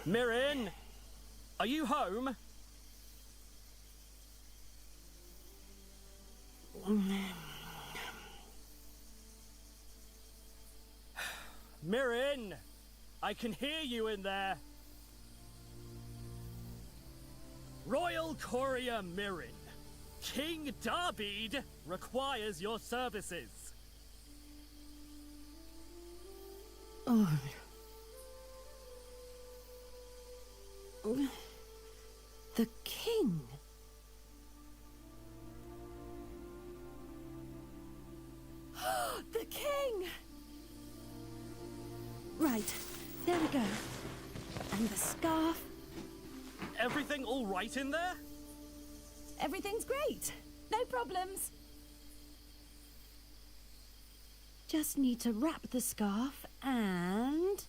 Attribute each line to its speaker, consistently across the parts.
Speaker 1: Mirin, are you home? Mirin, I can hear you in there. Royal Courier Mirin, King Darbid requires your services.
Speaker 2: Oh. The king. The king! Right, there we go. And the scarf.
Speaker 1: Everything all right in there?
Speaker 2: Everything's great. No problems. Just need to wrap the scarf and...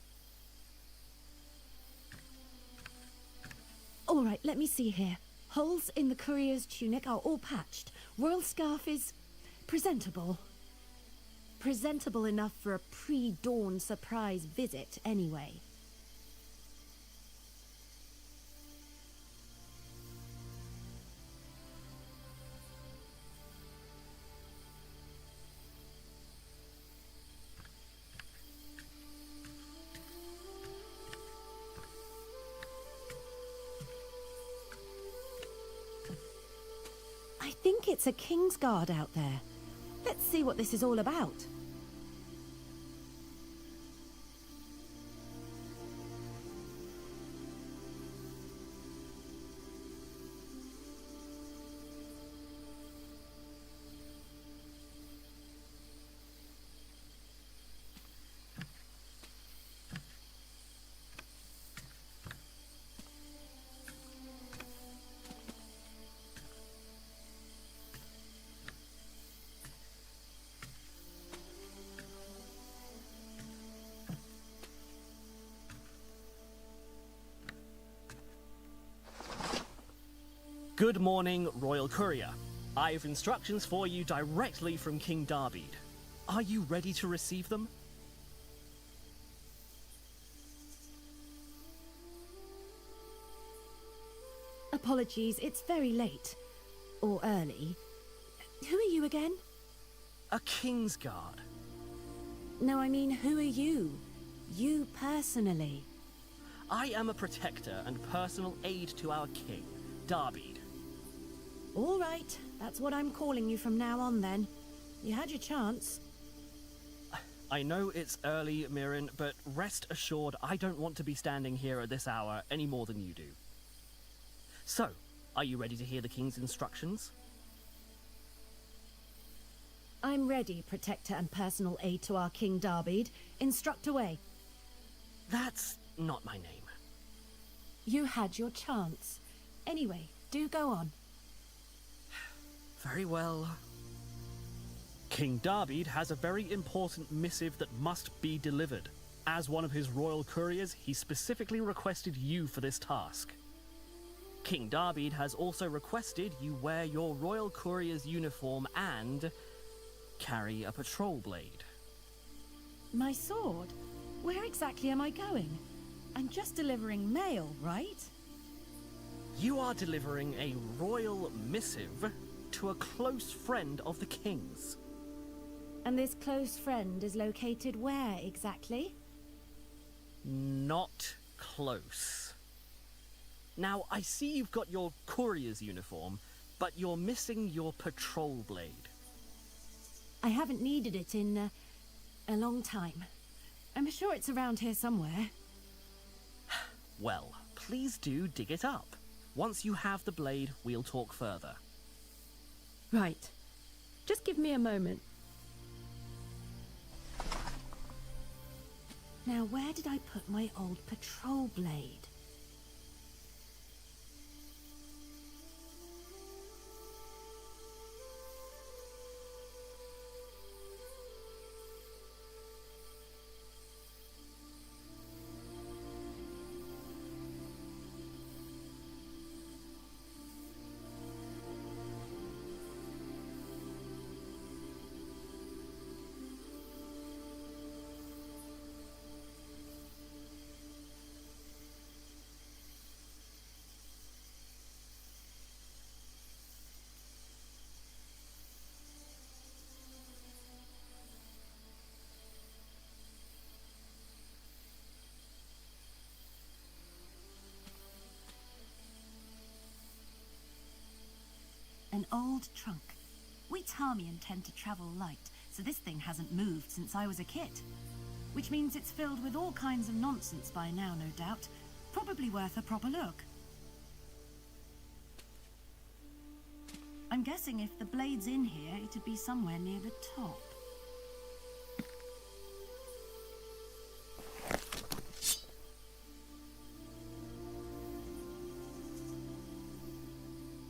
Speaker 2: All right, let me see here. Holes in the courier's tunic are all patched. Royal scarf is presentable. Presentable enough for a pre-dawn surprise visit, anyway. I think it's a Kingsguard out there. Let's see what this is all about.
Speaker 1: Good morning, Royal Courier. I have instructions for you directly from King Darbid. Are you ready to receive them?
Speaker 2: Apologies, it's very late. Or early. Who are you again?
Speaker 1: A Kingsguard.
Speaker 2: No, I mean, who are you? You personally.
Speaker 1: I am a protector and personal aide to our king, Darbid.
Speaker 2: All right, that's what I'm calling you from now on then. You had your chance.
Speaker 1: I know it's early, Mirin, but rest assured I don't want to be standing here at this hour any more than you do. So, are you ready to hear the king's instructions?
Speaker 2: I'm ready, protector and personal aide to our King Darbid. Instruct away.
Speaker 1: That's not my name.
Speaker 2: You had your chance. Anyway, do go on.
Speaker 1: Very well. King Darbid has a very important missive that must be delivered. As one of his royal couriers, he specifically requested you for this task. King Darbid has also requested you wear your royal courier's uniform and carry a patrol blade.
Speaker 2: My sword? Where exactly am I going? I'm just delivering mail, right?
Speaker 1: You are delivering a royal missive to a close friend of the king's.
Speaker 2: And this close friend is located where exactly?
Speaker 1: Not close. Now, I see you've got your courier's uniform, but you're missing your patrol blade.
Speaker 2: I haven't needed it in a long time. I'm sure it's around here somewhere.
Speaker 1: Well, please do dig it up. Once you have the blade, we'll talk further.
Speaker 2: Right. Just give me a moment. Now, where did I put my old patrol blade?
Speaker 3: old trunk. We Tarmian tend to travel light, so this thing hasn't moved since I was a kid. Which means it's filled with all kinds of nonsense by now, no doubt. Probably worth a proper look. I'm guessing if the blade's in here, it'd be somewhere near the top.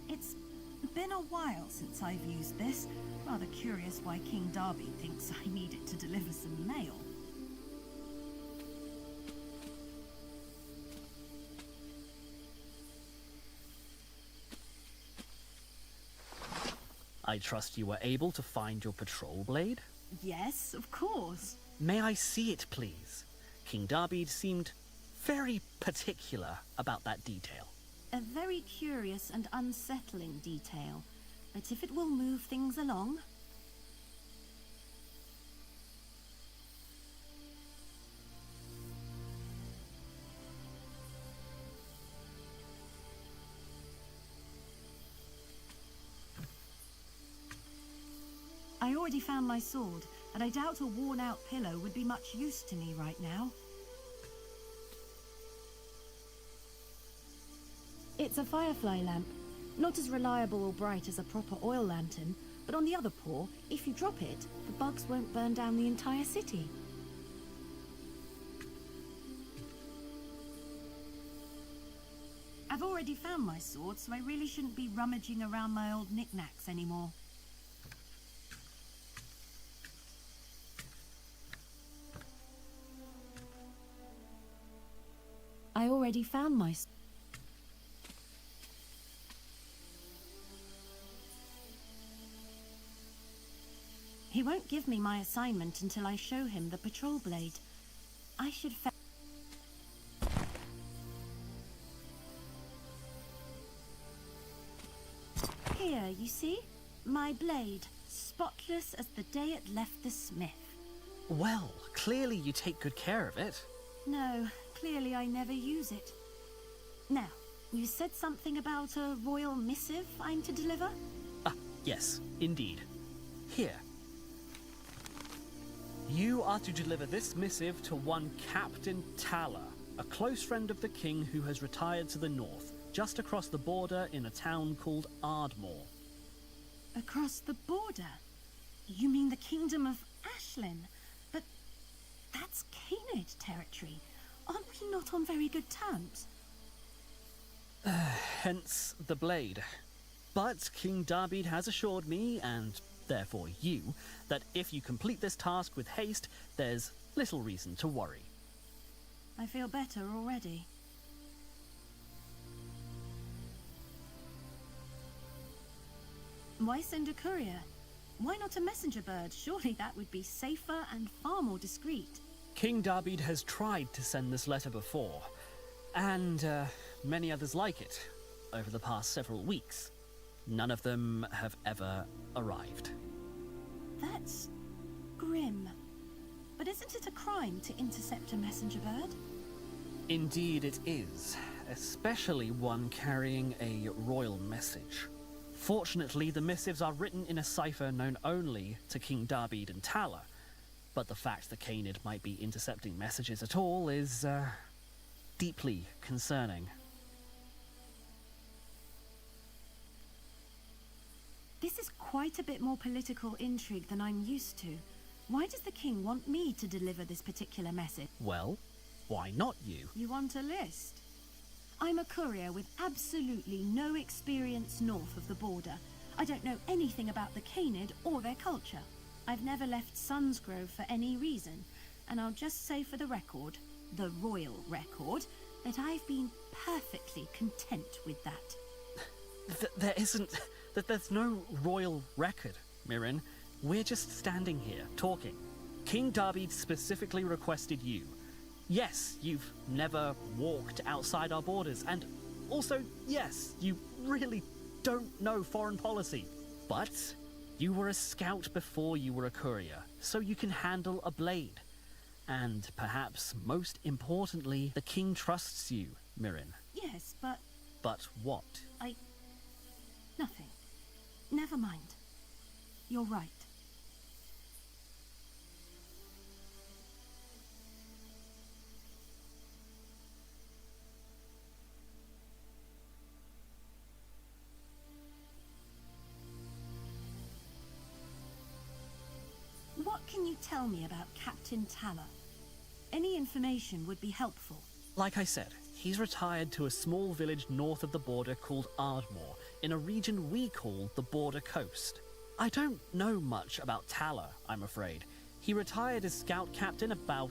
Speaker 3: It's been a while since I've used this. Rather curious why King Darby thinks I need it to deliver some mail.
Speaker 1: I trust you were able to find your patrol blade?
Speaker 3: Yes, of course.
Speaker 1: May I see it, please? King Darby seemed very particular about that detail.
Speaker 3: A very curious and unsettling detail. But if it will move things along... I already found my sword, and I doubt a worn-out pillow would be much use to me right now.
Speaker 2: It's a firefly lamp. Not as reliable or bright as a proper oil lantern, but on the other paw, if you drop it, the bugs won't burn down the entire city.
Speaker 3: I've already found my sword, so I really shouldn't be rummaging around my old knickknacks anymore.
Speaker 2: I already found my...
Speaker 3: He won't give me my assignment until I show him the patrol blade. I should Here, you see? My blade, spotless as the day it left the smith.
Speaker 1: Well, clearly you take good care of it.
Speaker 3: No, clearly I never use it. Now, you said something about a royal missive I'm to deliver?
Speaker 1: Ah, yes, indeed. Here. You are to deliver this missive to one Captain Tala, a close friend of the king who has retired to the north, just across the border in a town called Ardmore.
Speaker 3: Across the border? You mean the kingdom of Ashlyn? But that's Cainid territory. Aren't we not on very good terms?
Speaker 1: Hence the blade. But King Darby has assured me, and therefore you, that if you complete this task with haste, there's little reason to worry.
Speaker 3: I feel better already. Why send a courier? Why not a messenger bird? Surely that would be safer and far more discreet.
Speaker 1: King Darby has tried to send this letter before, and many others like it, over the past several weeks. None of them have ever arrived.
Speaker 3: That's grim. But isn't it a crime to intercept a messenger bird?
Speaker 1: Indeed it is, especially one carrying a royal message. Fortunately, the missives are written in a cipher known only to King Darby and Tala, but the fact that Cainid might be intercepting messages at all is, deeply concerning.
Speaker 3: This is quite a bit more political intrigue than I'm used to. Why does the king want me to deliver this particular message?
Speaker 1: Well, why not you?
Speaker 3: You want a list? I'm a courier with absolutely no experience north of the border. I don't know anything about the Cainid or their culture. I've never left Sunsgrove for any reason, and I'll just say for the record, the royal record, that I've been perfectly content with that.
Speaker 1: There's no royal record, Mirren. We're just standing here, talking. King Darby specifically requested you. Yes, you've never walked outside our borders, and also, yes, you really don't know foreign policy. But you were a scout before you were a courier, so you can handle a blade. And perhaps most importantly, the king trusts you, Mirren.
Speaker 3: Yes, but...
Speaker 1: But what?
Speaker 3: Nothing. Never mind. You're right. What can you tell me about Captain Taller? Any information would be helpful.
Speaker 1: Like I said, he's retired to a small village north of the border called Ardmore, in a region we call the Border Coast. I don't know much about Taller, I'm afraid. He retired as scout captain about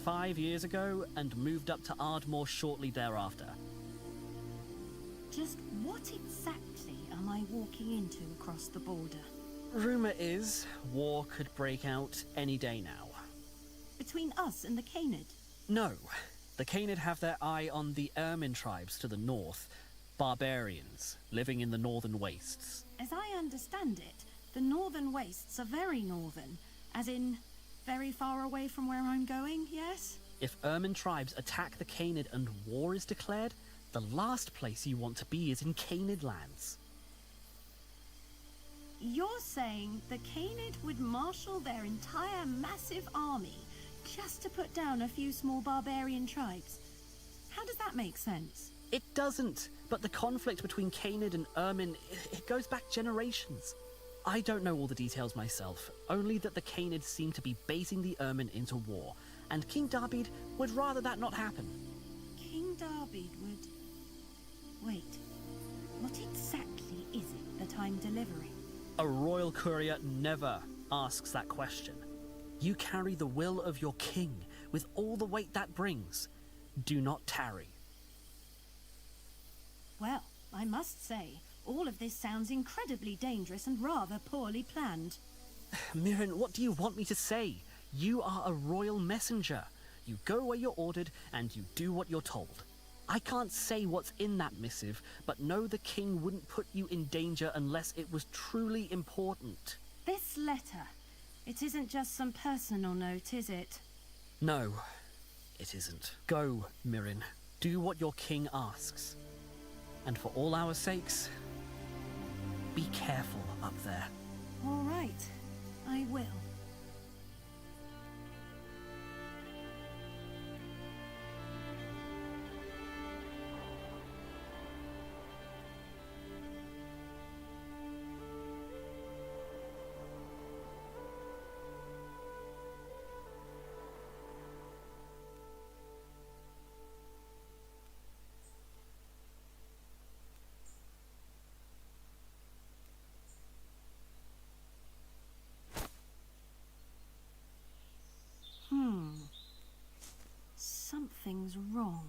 Speaker 1: 5 years ago and moved up to Ardmore shortly thereafter.
Speaker 3: Just what exactly am I walking into across the border?
Speaker 1: Rumor is war could break out any day now.
Speaker 3: Between us and the Canid?
Speaker 1: No. The Canid have their eye on the Ermin tribes to the north, barbarians living in the northern wastes.
Speaker 3: As I understand it, the northern wastes are very northern, as in very far away from where I'm going, yes?
Speaker 1: If Ermin tribes attack the Canid and war is declared, the last place you want to be is in Canid lands.
Speaker 3: You're saying the Canid would marshal their entire massive army just to put down a few small barbarian tribes? How does that make sense?
Speaker 1: It doesn't, but the conflict between Canid and Ermin, it goes back generations. I don't know all the details myself, only that the Canid seem to be baiting the Ermin into war, and King Darbid would rather that not happen.
Speaker 3: King Darbid would... Wait, what exactly is it that I'm delivering?
Speaker 1: A royal courier never asks that question. You carry the will of your king, with all the weight that brings. Do not tarry.
Speaker 3: Well, I must say, all of this sounds incredibly dangerous and rather poorly planned.
Speaker 1: Mirren, what do you want me to say? You are a royal messenger. You go where you're ordered, and you do what you're told. I can't say what's in that missive, but know the king wouldn't put you in danger unless it was truly important.
Speaker 3: This letter, it isn't just some personal note, is it?
Speaker 1: No, it isn't. Go, Mirren. Do what your king asks. And for all our sakes, be careful up there.
Speaker 3: All right, I will. Something's wrong.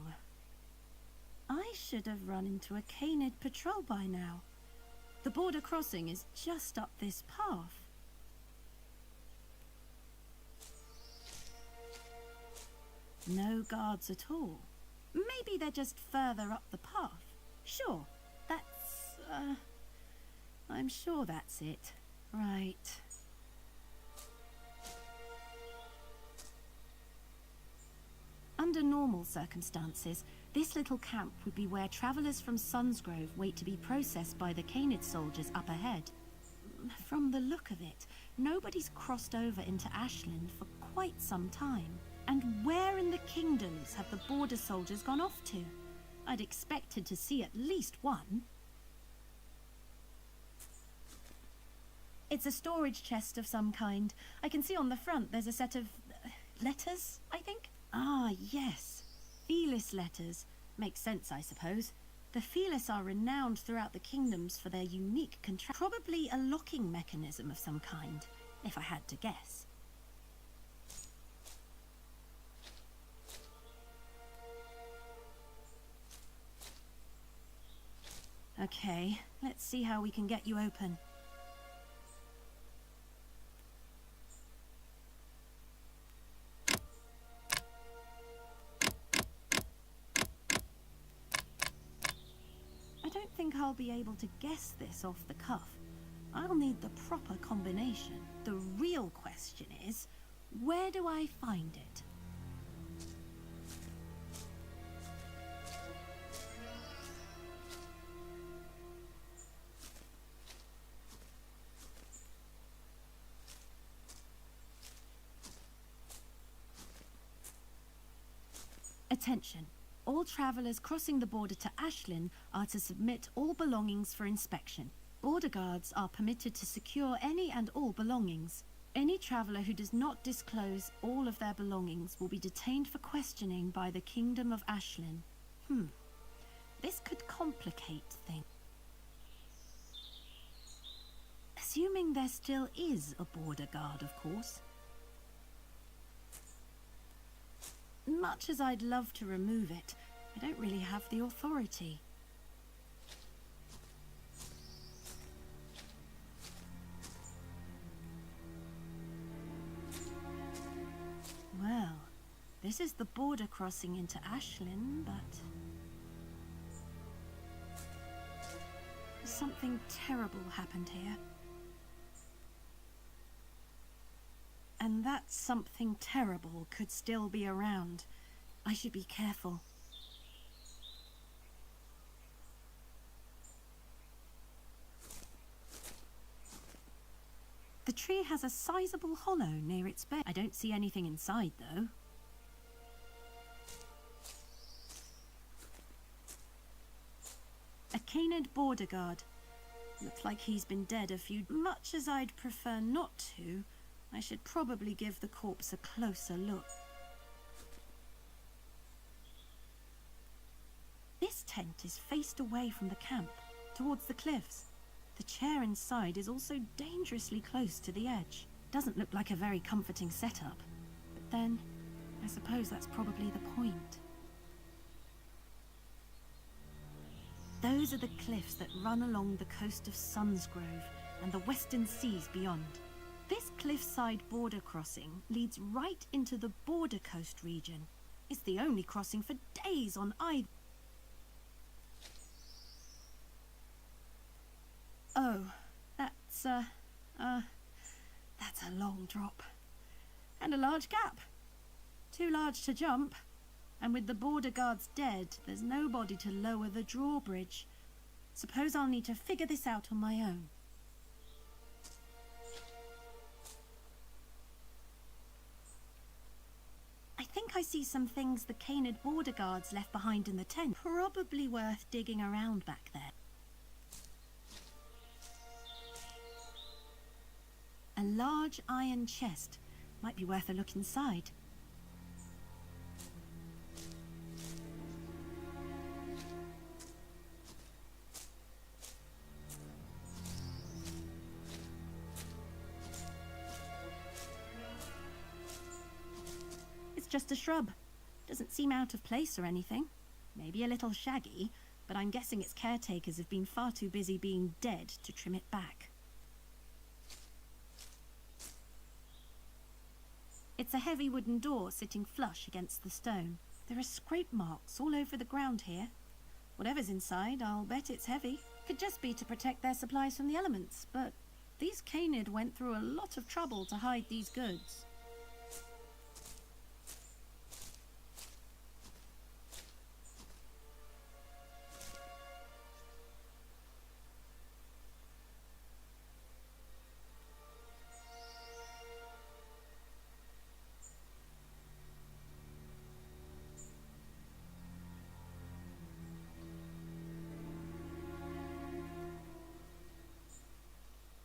Speaker 3: I should have run into a Canid patrol by now. The border crossing is just up this path. No guards at all. Maybe they're just further up the path. Sure, I'm sure that's it. Right. Under normal circumstances, this little camp would be where travelers from Sunsgrove wait to be processed by the Canid soldiers up ahead. From the look of it, nobody's crossed over into Ashland for quite some time. And where in the kingdoms have the border soldiers gone off to? I'd expected to see at least one. It's a storage chest of some kind. I can see on the front there's a set of letters, I think? Ah, yes. Felis letters. Makes sense, I suppose. The Felis are renowned throughout the kingdoms for their unique probably a locking mechanism of some kind, if I had to guess. Okay, let's see how we can get you open. I don't think I'll be able to guess this off the cuff. I'll need the proper combination. The real question is, where do I find it? Attention. All travellers crossing the border to Ashlyn are to submit all belongings for inspection. Border guards are permitted to secure any and all belongings. Any traveller who does not disclose all of their belongings will be detained for questioning by the Kingdom of Ashlyn. This could complicate things. Assuming there still is a border guard, of course. Much as I'd love to remove it, I don't really have the authority. Well, this is the border crossing into Ashlyn, but something terrible happened here. And that something terrible could still be around. I should be careful. The tree has a sizable hollow near its base. I don't see anything inside, though. A Canid border guard. Looks like he's been dead a few... Much as I'd prefer not to, I should probably give the corpse a closer look. This tent is faced away from the camp, towards the cliffs. The chair inside is also dangerously close to the edge. Doesn't look like a very comforting setup. But then, I suppose that's probably the point. Those are the cliffs that run along the coast of Sunsgrove and the western seas beyond. This cliffside border crossing leads right into the border coast region. It's the only crossing for days on either. Oh, that's a long drop. And a large gap. Too large to jump. And with the border guards dead, there's nobody to lower the drawbridge. Suppose I'll need to figure this out on my own. I think I see some things the Canid border guards left behind in the tent. Probably worth digging around back there. A large iron chest. Might be worth a look inside. Just a shrub. Doesn't seem out of place or anything. Maybe a little shaggy, but I'm guessing its caretakers have been far too busy being dead to trim it back. It's a heavy wooden door sitting flush against the stone. There are scrape marks all over the ground here. Whatever's inside, I'll bet it's heavy. Could just be to protect their supplies from the elements, but these Canid went through a lot of trouble to hide these goods.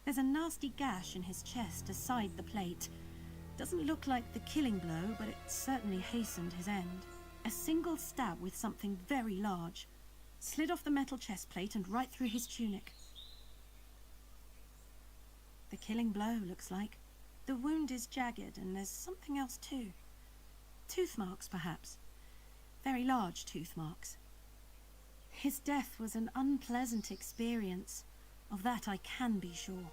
Speaker 3: There's a nasty gash in his chest aside the plate. Doesn't look like the killing blow, but it certainly hastened his end. A single stab with something very large. Slid off the metal chest plate and right through his tunic. The killing blow, looks like. The wound is jagged and there's something else too. Tooth marks, perhaps. Very large tooth marks. His death was an unpleasant experience. Of that I can be sure.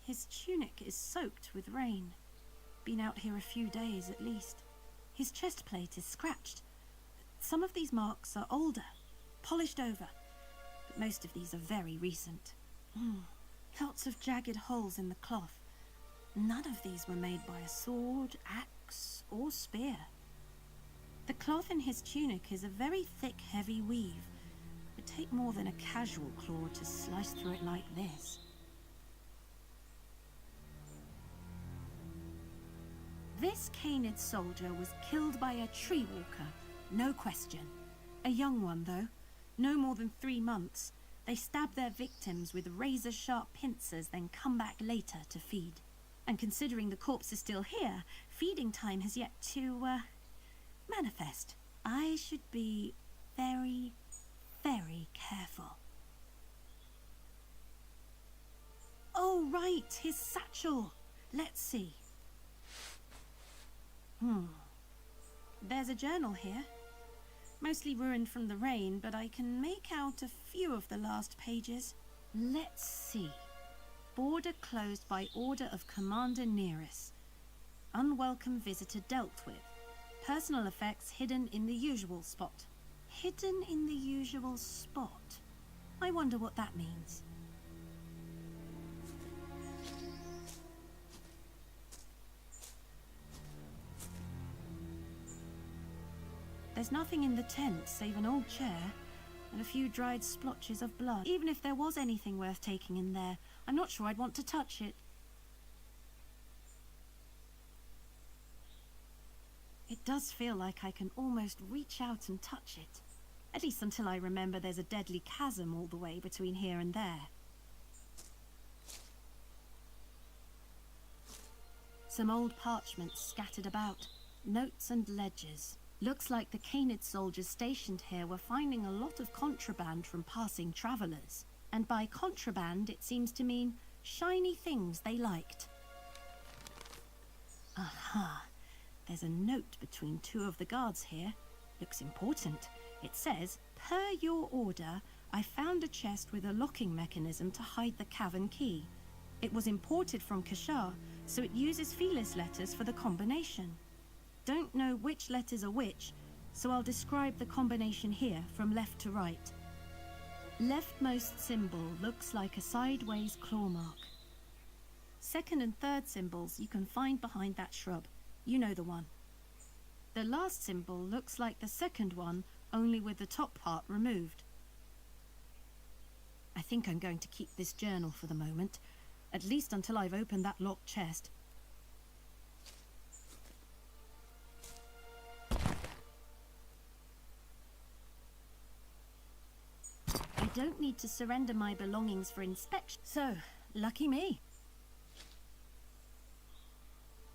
Speaker 3: His tunic is soaked with rain. Been out here a few days at least. His chest plate is scratched. Some of these marks are older, polished over, but most of these are very recent. Lots of jagged holes in the cloth. None of these were made by a sword, axe, or spear. The cloth in his tunic is a very thick, heavy weave. It would take more than a casual claw to slice through it like this. This Canid soldier was killed by a tree walker, no question. A young one, though, no more than 3 months. They stab their victims with razor-sharp pincers, then come back later to feed. And considering the corpse is still here, feeding time has yet to, manifest. I should be very, very careful. Oh, right, his satchel. Let's see. There's a journal here. Mostly ruined from the rain, but I can make out a few of the last pages. Let's see. Border closed by order of Commander Neris. Unwelcome visitor dealt with. Personal effects hidden in the usual spot. Hidden in the usual spot? I wonder what that means. There's nothing in the tent save an old chair and a few dried splotches of blood. Even if there was anything worth taking in there, I'm not sure I'd want to touch it. It does feel like I can almost reach out and touch it. At least until I remember there's a deadly chasm all the way between here and there. Some old parchments scattered about, notes and ledgers. Looks like the Canid soldiers stationed here were finding a lot of contraband from passing travelers. And by contraband, it seems to mean shiny things they liked. Aha! There's a note between 2 of the guards here. Looks important. It says, "Per your order, I found a chest with a locking mechanism to hide the cavern key. It was imported from Kashar, so it uses Felis letters for the combination. Don't know which letters are which, so I'll describe the combination here from left to right. Leftmost symbol looks like a sideways claw mark. Second and third symbols you can find behind that shrub. You know the one. The last symbol looks like the second one, only with the top part removed. I think I'm going to keep this journal for the moment, at least until I've opened that locked chest. I don't need to surrender my belongings for inspection, so lucky me.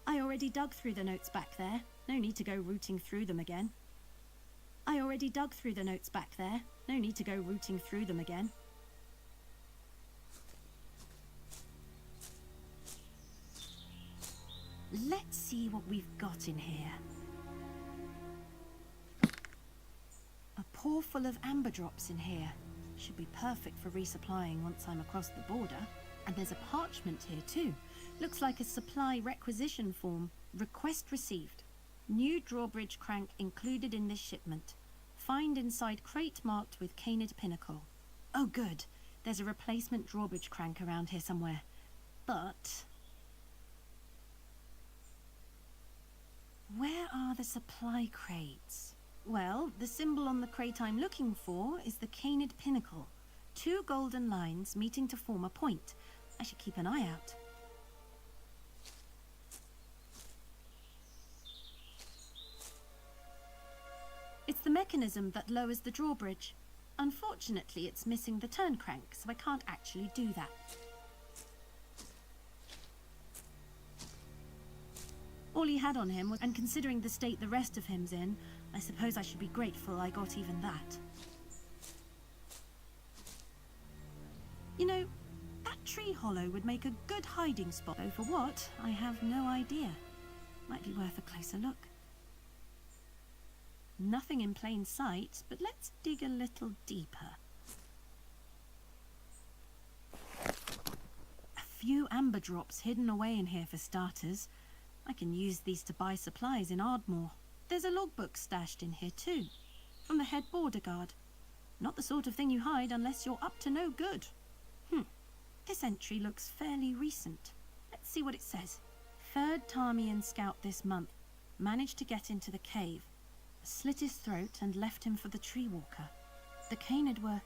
Speaker 3: I already dug through the notes back there. No need to go rooting through them again. Let's see what we've got in here. A pour full of amber drops in here. Should be perfect for resupplying once I'm across the border. And there's a parchment here too. Looks like a supply requisition form. Request received. New drawbridge crank included in this shipment. Find inside crate marked with Canid Pinnacle. Oh good, there's a replacement drawbridge crank around here somewhere. But where are the supply crates? Well, the symbol on the crate I'm looking for is the Canid Pinnacle. 2 golden lines meeting to form a point. I should keep an eye out. It's the mechanism that lowers the drawbridge. Unfortunately, it's missing the turn crank, so I can't actually do that. All he had on him was, and considering the state the rest of him's in, I suppose I should be grateful I got even that. You know, that tree hollow would make a good hiding spot, though for what, I have no idea. Might be worth a closer look. Nothing in plain sight, but let's dig a little deeper. A few amber drops hidden away in here for starters. I can use these to buy supplies in Ardmore. There's a logbook stashed in here too, from the head border guard. Not the sort of thing you hide unless you're up to no good. This entry looks fairly recent. Let's see what it says. 3rd Tarmian scout this month. Managed to get into the cave. Slit his throat and left him for the tree walker. The Canid were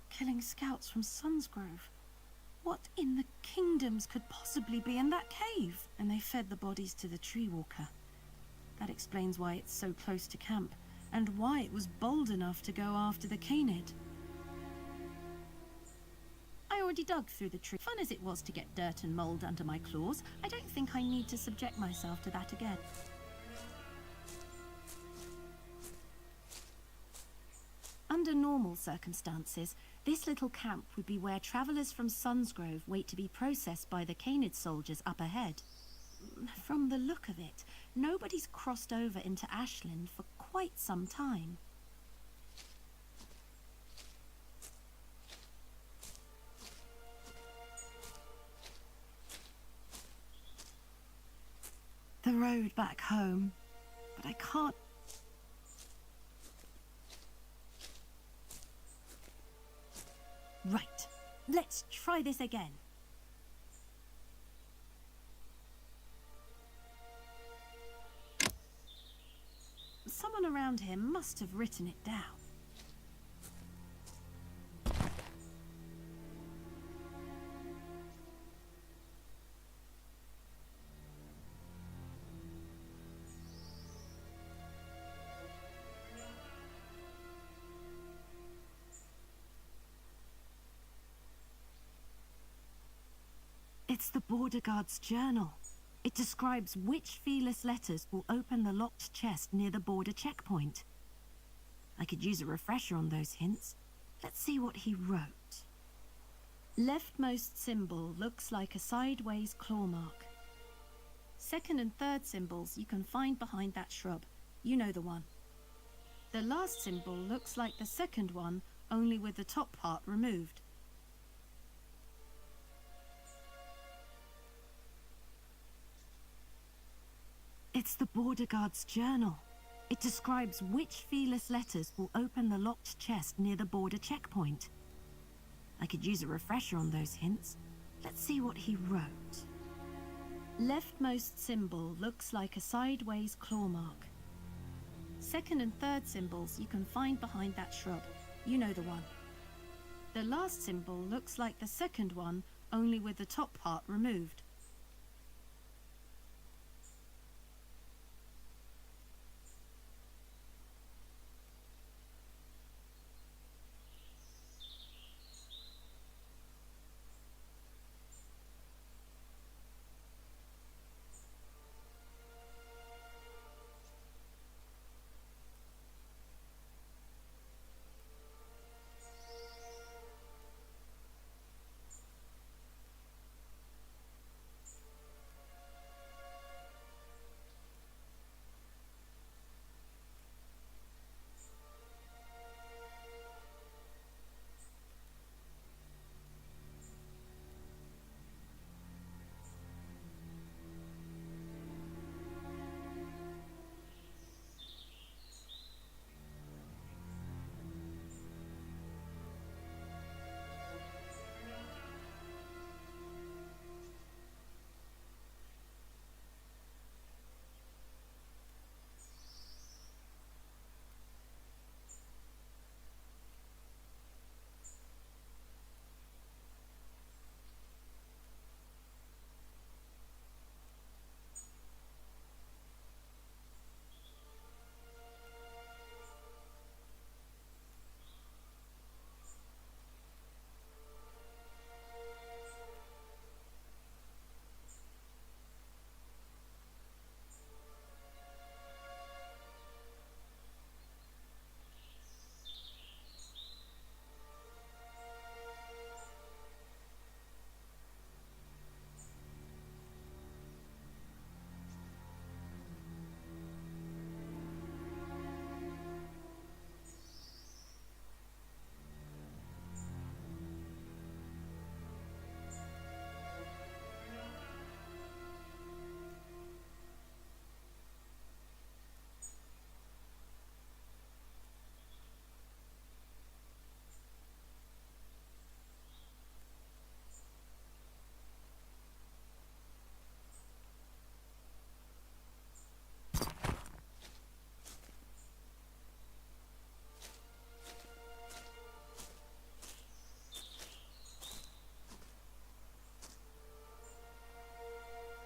Speaker 3: killing scouts from Sunsgrove. What in the kingdoms could possibly be in that cave? And they fed the bodies to the tree walker. That explains why it's so close to camp, and why it was bold enough to go after the Canid. I already dug through the tree. Fun as it was to get dirt and mold under my claws, I don't think I need to subject myself to that again. Under normal circumstances, this little camp would be where travellers from Sunsgrove wait to be processed by the Canid soldiers up ahead. From the look of it, nobody's crossed over into Ashland for quite some time. The road back home, but I can't. Right, let's try this again. Someone around here must have written it down. It's the Border Guard's journal. It describes which fearless letters will open the locked chest near the border checkpoint. I could use a refresher on those hints. Let's see what he wrote. Leftmost symbol looks like a sideways claw mark. Second and third symbols you can find behind that shrub. You know the one. The last symbol looks like the second one, only with the top part removed. It's the Border Guard's journal. It describes which fearless letters will open the locked chest near the border checkpoint. I could use a refresher on those hints. Let's see what he wrote. Leftmost symbol looks like a sideways claw mark. Second and third symbols you can find behind that shrub. You know the one. The last symbol looks like the second one, only with the top part removed.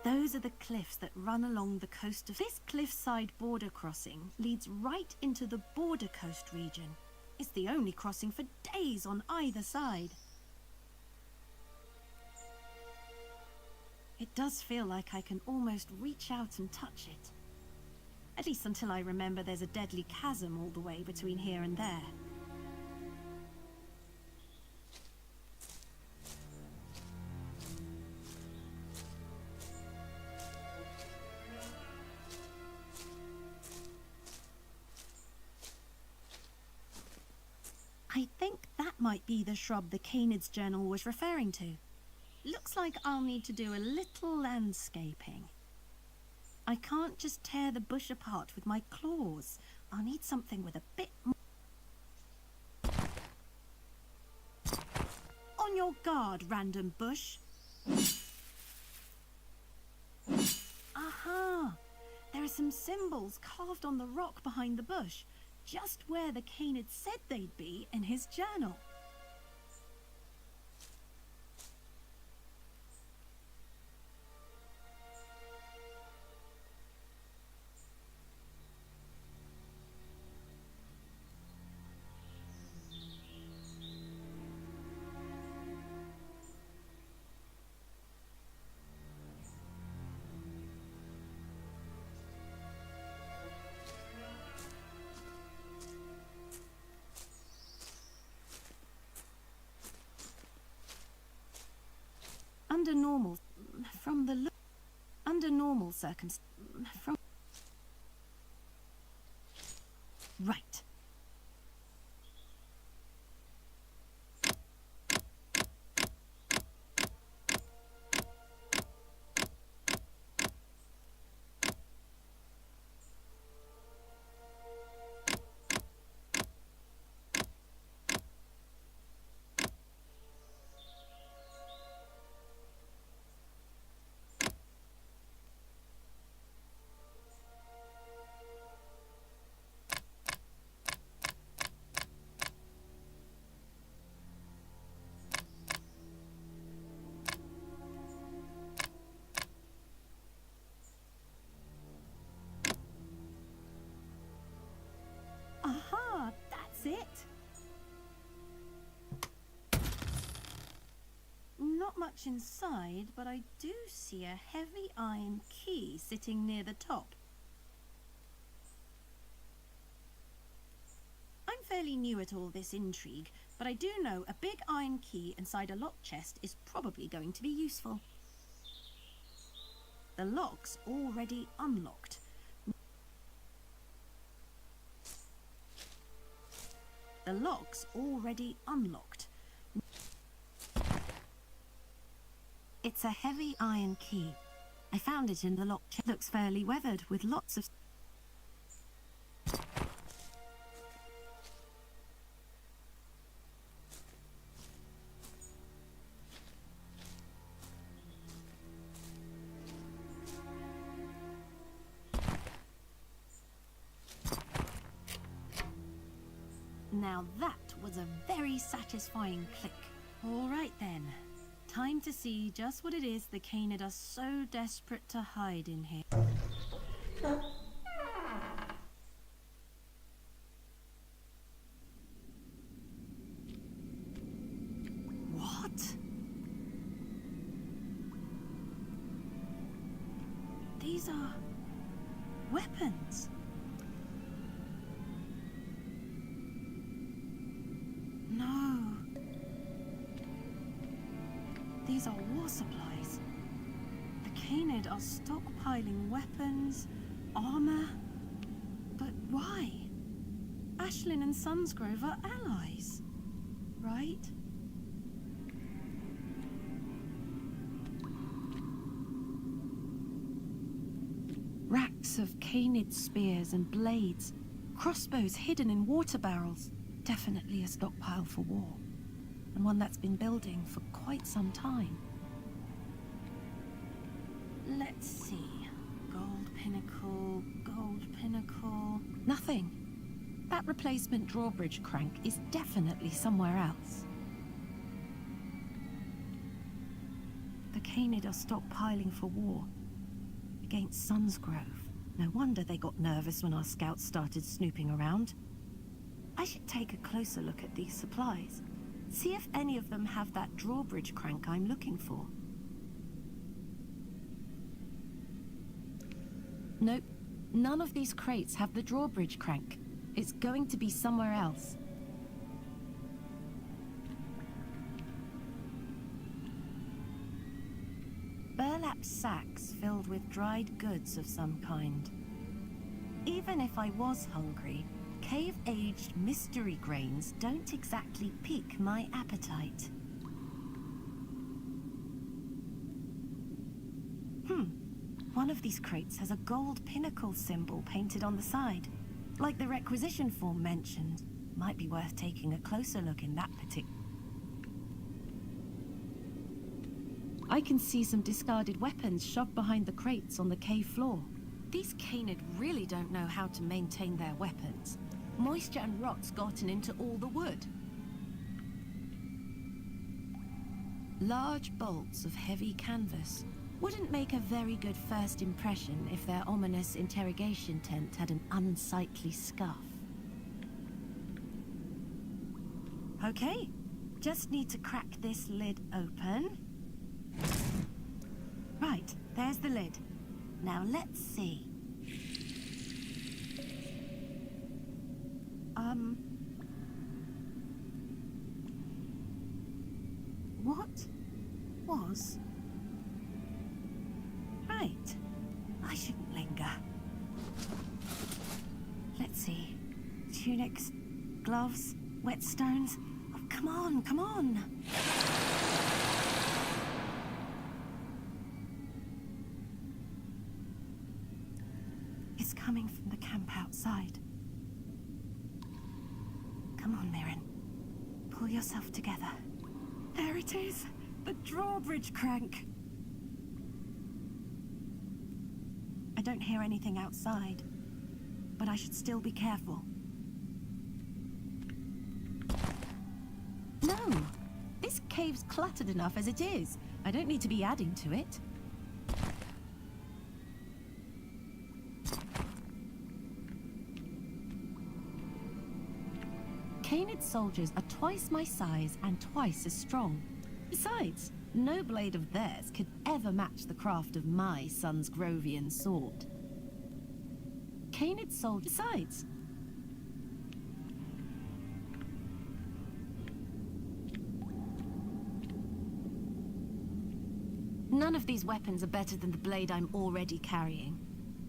Speaker 3: Those are the cliffs that run along the coast of... This cliffside border crossing leads right into the border coast region. It's the only crossing for days on either side. It does feel like I can almost reach out and touch it. At least until I remember there's a deadly chasm all the way between here and there. I think that might be the shrub the Canid's journal was referring to. Looks like I'll need to do a little landscaping. I can't just tear the bush apart with my claws. I'll need something with a bit more... On your guard, random bush. Aha! There are some symbols carved on the rock behind the bush, just where the Canid said they'd be in his journal. Under normal circumstances, right. Aha, that's it. Not much inside, but I do see a heavy iron key sitting near the top. I'm fairly new at all this intrigue, but I do know a big iron key inside a lock chest is probably going to be useful. The lock's already unlocked. The lock's already unlocked. It's a heavy iron key. I found it in the lock chest. Looks fairly weathered with lots of... Now that was a very satisfying click. All right then. Time to see just what it is the Canid are so desperate to hide in here. What? These are weapons. No. These are war supplies. The Canid are stockpiling weapons, armor. But why? Ashlyn and Sunsgrove are allies, right? Racks of Canid spears and blades, crossbows hidden in water barrels. Definitely a stockpile for war, and one that's been building for quite some time. Let's see. Gold pinnacle, gold pinnacle. Nothing. That replacement drawbridge crank is definitely somewhere else. The Canid are stockpiling for war,
Speaker 2: against Sunsgrove. No wonder they got nervous when our scouts started snooping around. I should take a closer look at these supplies. See if any of them have that drawbridge crank I'm looking for. Nope. None of these crates have the drawbridge crank. It's going to be somewhere else. Burlap sacks filled with dried goods of some kind. Even if I was hungry, cave-aged mystery grains don't exactly pique my appetite. One of these crates has a gold pinnacle symbol painted on the side, like the requisition form mentioned. Might be worth taking a closer look in that particular... I can see some discarded weapons shoved behind the crates on the cave floor. These Canid really don't know how to maintain their weapons. Moisture and rot's gotten into all the wood. Large bolts of heavy canvas. Wouldn't make a very good first impression if their ominous interrogation tent had an unsightly scuff. Okay, just need to crack this lid open. Right, there's the lid. Now let's see. What was... Right. I shouldn't linger. Let's see. Tunics, gloves, whetstones. Oh, come on, come on! It's coming from the camp outside. Come on, Mirren. Pull yourself together. There it is! The drawbridge crank! I don't hear anything outside, but I should still be careful. No! This cave's cluttered enough as it is. I don't need to be adding to it. Canid soldiers are twice my size and twice as strong. Besides, no blade of theirs could ever match the craft of my Sunsgrovian sword. Canid soldiers... Besides... None of these weapons are better than the blade I'm already carrying.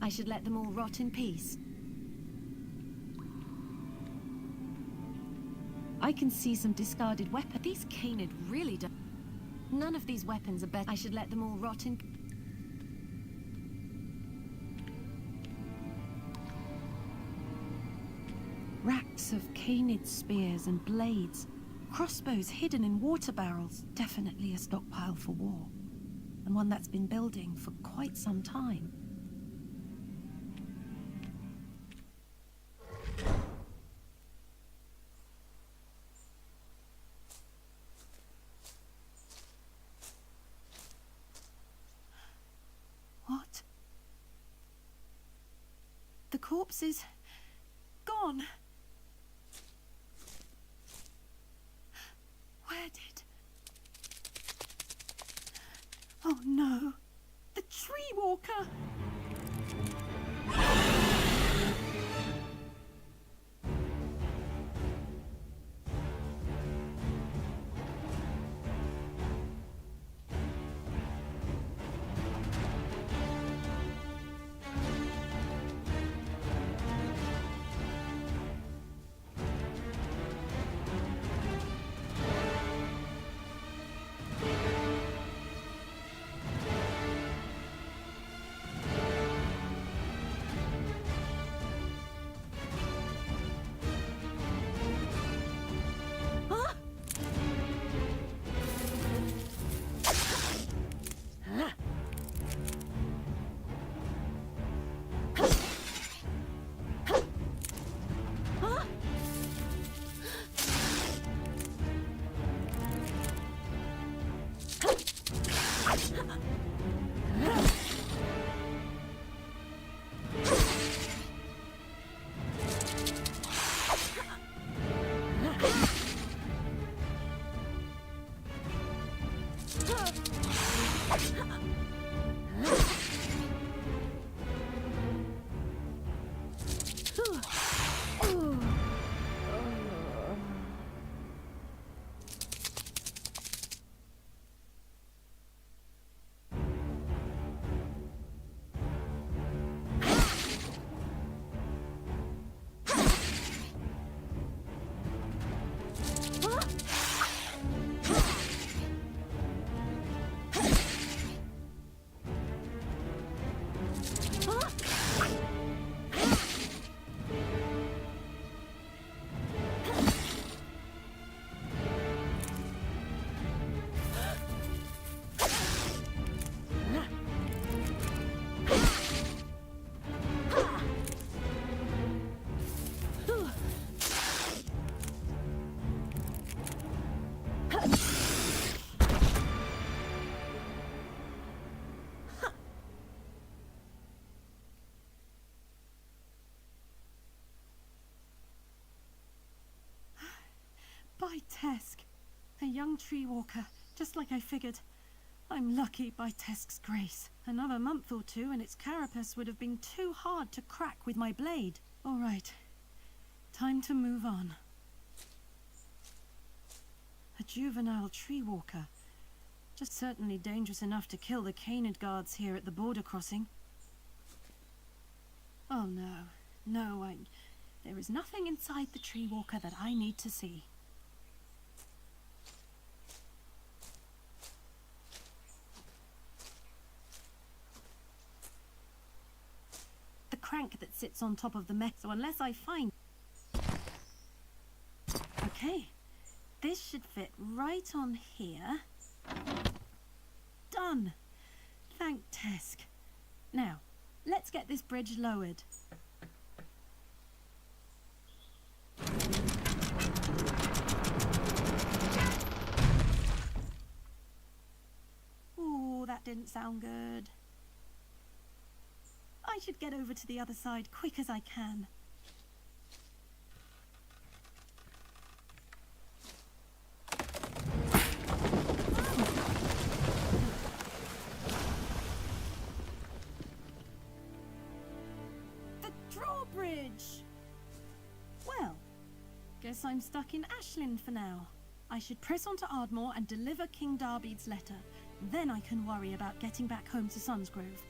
Speaker 2: I should let them all rot in peace. I can see some discarded weapons. These Canid really don't... None of these weapons are better. I should let them all rot in... Racks of Canid spears and blades. Crossbows hidden in water barrels. Definitely a stockpile for war. And one that's been building for quite some time. What? The corpse is gone. Where did... Oh no! The Tree Walker!
Speaker 3: young tree walker, just like I figured. I'm lucky by Tesk's grace. Another month or two and its carapace would have been too hard to crack with my blade. All right, time to move on. A juvenile tree walker. Just certainly dangerous enough to kill the Canid guards here at the border crossing. Oh no, there is nothing inside the tree walker that I need to see. The crank that sits on top of the mech, so unless I find... Okay, this should fit right on here. Done! Thank Tesk. Now, let's get this bridge lowered. Ooh, that didn't sound good. I should get over to the other side quick as I can. The drawbridge! Well, guess I'm stuck in Ashland for now. I should press on to Ardmore and deliver King Darbeed's letter. Then I can worry about getting back home to Sunsgrove.